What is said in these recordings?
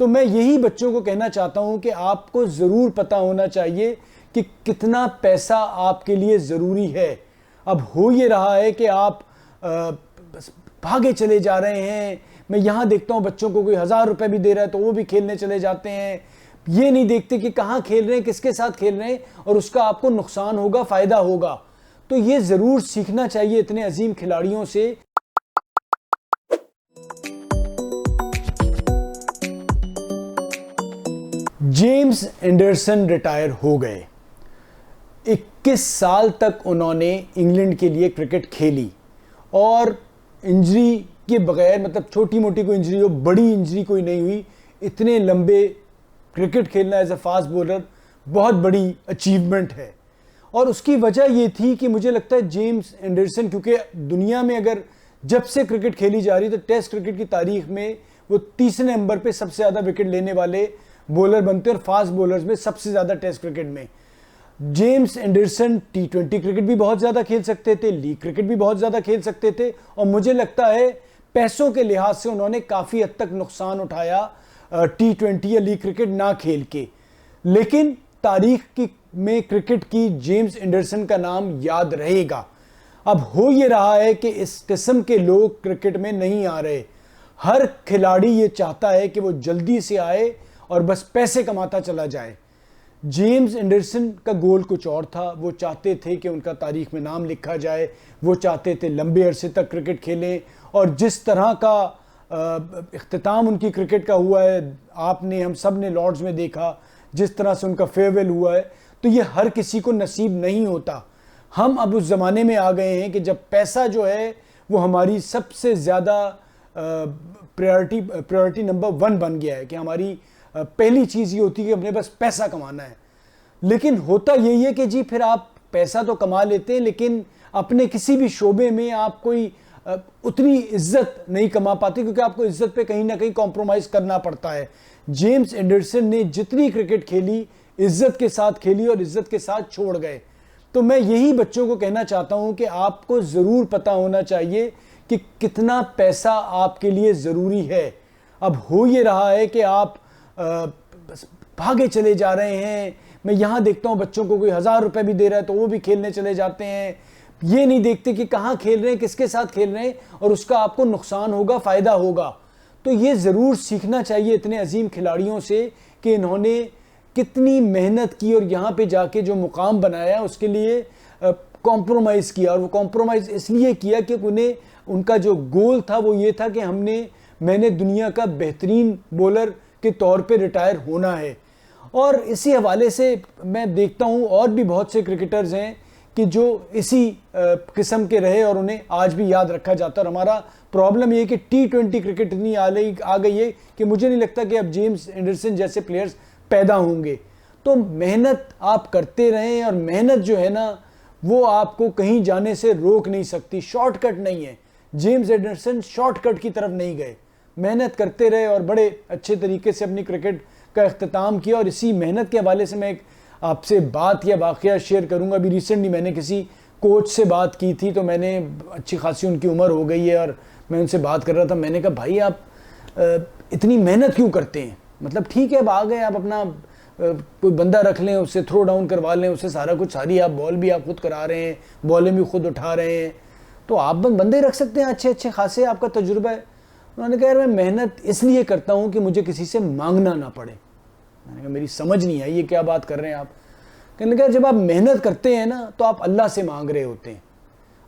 तो मैं यही बच्चों को कहना चाहता हूं कि आपको ज़रूर पता होना चाहिए कि कितना पैसा आपके लिए ज़रूरी है। अब हो ये रहा है कि आप भागे चले जा रहे हैं। मैं यहाँ देखता हूँ बच्चों को कोई 1000 रुपये भी दे रहा है तो वो भी खेलने चले जाते हैं। ये नहीं देखते कि कहाँ खेल रहे हैं, किसके साथ खेल रहे हैं और उसका आपको नुकसान होगा, फ़ायदा होगा। तो ये ज़रूर सीखना चाहिए इतने अजीम खिलाड़ियों से। जेम्स एंडरसन रिटायर हो गए। 21 साल तक उन्होंने इंग्लैंड के लिए क्रिकेट खेली और इंजरी के बगैर, मतलब छोटी मोटी कोई इंजरी हो, बड़ी इंजरी कोई नहीं हुई। इतने लंबे क्रिकेट खेलना एज ए फास्ट बॉलर बहुत बड़ी अचीवमेंट है। और उसकी वजह ये थी कि मुझे लगता है जेम्स एंडरसन, क्योंकि दुनिया में अगर जब से क्रिकेट खेली जा रही तो टेस्ट क्रिकेट की तारीख में वो तीसरे नंबर पे सबसे ज़्यादा विकेट लेने वाले बॉलर बनते हैं और फास्ट बॉलर्स में सबसे ज़्यादा टेस्ट क्रिकेट में। जेम्स एंडरसन T20 क्रिकेट भी बहुत ज़्यादा खेल सकते थे, लीग क्रिकेट भी बहुत ज़्यादा खेल सकते थे और मुझे लगता है पैसों के लिहाज से उन्होंने काफ़ी हद तक नुकसान उठाया T20 या लीग क्रिकेट ना खेल के। लेकिन तारीख में क्रिकेट की जेम्स एंडरसन का नाम याद रहेगा। अब हो ये रहा है कि इस किस्म के लोग क्रिकेट में नहीं आ रहे। हर खिलाड़ी ये चाहता है कि वो जल्दी से आए और बस पैसे कमाता चला जाए। जेम्स एंडरसन का गोल कुछ और था। वो चाहते थे कि उनका तारीख में नाम लिखा जाए, वो चाहते थे लंबे अरसे तक क्रिकेट खेलें और जिस तरह का इख्तिताम उनकी क्रिकेट का हुआ है, आपने हम सब ने लॉर्ड्स में देखा जिस तरह से उनका फेयरवेल हुआ है, तो ये हर किसी को नसीब नहीं होता। हम अब उस ज़माने में आ गए हैं कि जब पैसा जो है वो हमारी सबसे ज़्यादा प्रायोरिटी नंबर 1 बन गया है कि हमारी पहली चीज़ ये होती है कि हमने बस पैसा कमाना है। लेकिन होता यही है कि जी फिर आप पैसा तो कमा लेते हैं लेकिन अपने किसी भी शोबे में आप कोई उतनी इज्जत नहीं कमा पाते, क्योंकि आपको इज्जत पे कहीं ना कहीं कॉम्प्रोमाइज़ करना पड़ता है। जेम्स एंडरसन ने जितनी क्रिकेट खेली इज्जत के साथ खेली और इज्जत के साथ छोड़ गए। तो मैं यही बच्चों को कहना चाहता हूं कि आपको ज़रूर पता होना चाहिए कि कितना पैसा आपके लिए ज़रूरी है। अब हो ये रहा है कि आप भागे चले जा रहे हैं। मैं यहाँ देखता हूँ बच्चों को कोई 1000 रुपये भी दे रहा है तो वो भी खेलने चले जाते हैं। ये नहीं देखते कि कहाँ खेल रहे हैं, किसके साथ खेल रहे हैं और उसका आपको नुकसान होगा, फ़ायदा होगा। तो ये ज़रूर सीखना चाहिए इतने अजीम खिलाड़ियों से कि इन्होंने कितनी मेहनत की और यहाँ पे जाके जो मुकाम बनाया उसके लिए कॉम्प्रोमाइज़ किया। और वो कॉम्प्रोमाइज़ इसलिए किया कि उन्हें उनका जो गोल था वो ये था कि मैंने दुनिया का बेहतरीन बॉलर के तौर पे रिटायर होना है। और इसी हवाले से मैं देखता हूँ और भी बहुत से क्रिकेटर्स हैं कि जो इसी किस्म के रहे और उन्हें आज भी याद रखा जाता है। और हमारा प्रॉब्लम ये कि T20 क्रिकेट इतनी आ गई है कि मुझे नहीं लगता कि अब जेम्स एंडरसन जैसे प्लेयर्स पैदा होंगे। तो मेहनत आप करते रहें और मेहनत जो है ना वो आपको कहीं जाने से रोक नहीं सकती। शॉर्टकट नहीं है। जेम्स एंडरसन शॉर्टकट की तरफ नहीं गए, मेहनत करते रहे और बड़े अच्छे तरीके से अपनी क्रिकेट का इख्तिताम किया। और इसी मेहनत के हवाले से मैं एक आपसे बात या वाक़या शेयर करूंगा। अभी रिसेंटली मैंने किसी कोच से बात की थी, तो मैंने अच्छी खासी उनकी उम्र हो गई है और मैं उनसे बात कर रहा था। मैंने कहा भाई आप इतनी मेहनत क्यों करते हैं? मतलब ठीक है अब आ गए, आप अपना कोई बंदा रख लें, उससे थ्रो डाउन करवा लें, उससे सारा कुछ, सारी आप बॉल भी आप खुद करा रहे हैं, बॉलें भी खुद उठा रहे हैं, तो आप बंदे रख सकते हैं अच्छे अच्छे खासे, आपका तजुर्बा है। उन्होंने कहा यार मैं मेहनत इसलिए करता हूँ कि मुझे किसी से मांगना ना पड़े। मैंने कहा मेरी समझ नहीं आई ये क्या बात कर रहे हैं आप। कहने लगा जब आप मेहनत करते हैं ना तो आप अल्लाह से मांग रहे होते हैं,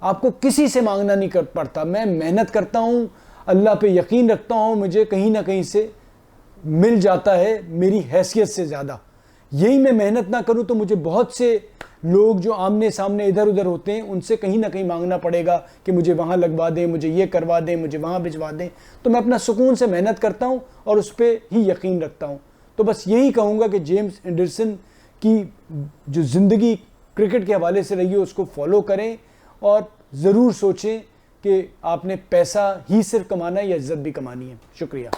आपको किसी से मांगना नहीं कर पड़ता। मैं मेहनत करता हूँ, अल्लाह पे यकीन रखता हूँ, मुझे कहीं ना कहीं से मिल जाता है मेरी हैसियत से ज़्यादा। यही मैं मेहनत ना करूँ तो मुझे बहुत से लोग जो आमने सामने इधर उधर होते हैं उनसे कहीं ना कहीं मांगना पड़ेगा कि मुझे वहाँ लगवा दें, मुझे ये करवा दें, मुझे वहाँ भिजवा दें। तो मैं अपना सुकून से मेहनत करता हूँ और उस पर ही यकीन रखता हूँ। तो बस यही कहूँगा कि जेम्स एंडरसन की जो ज़िंदगी क्रिकेट के हवाले से रही है उसको फॉलो करें और ज़रूर सोचें कि आपने पैसा ही सिर्फ कमाना है या इज़्ज़त भी कमानी है। शुक्रिया।